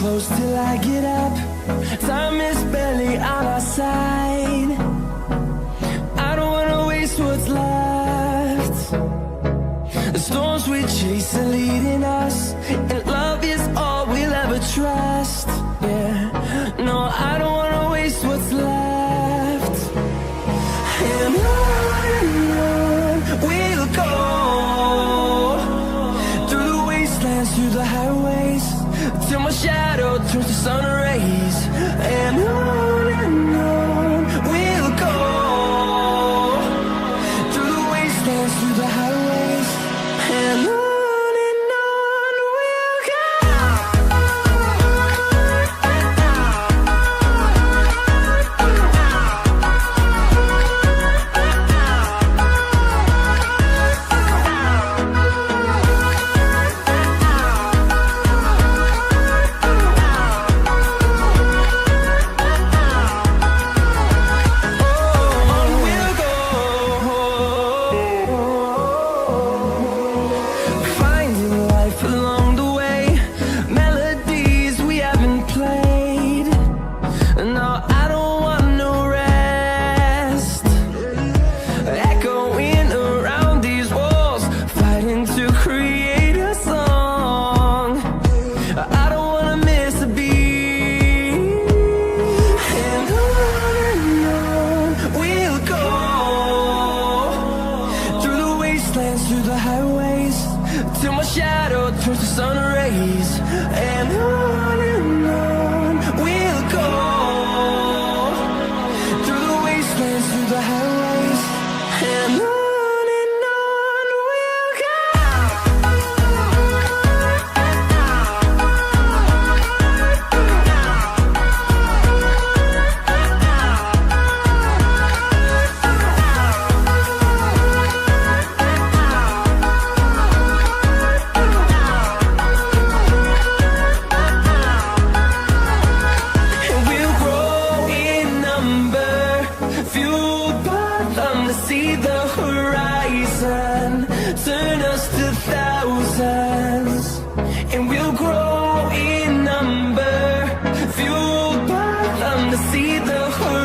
close till I get up. Time is barely on our side. I don't wanna waste what's left. The storms we chase are leading us, and love is all we'll ever trust. Yeah, no, I don't wanna waste what's left. And on we'll go, through the wastelands, through the highways, till my shadow turns to sun rays. And on we'll go, through the wastelands, through the highways, and on we'll go. Through the highways, till my shadow turns to sun rays. And on we'll go, through the wastelands, through the highways, and on we'll go. See the horizon, turn us to thousands, and we'll grow in number, fueled by them to see the horizon.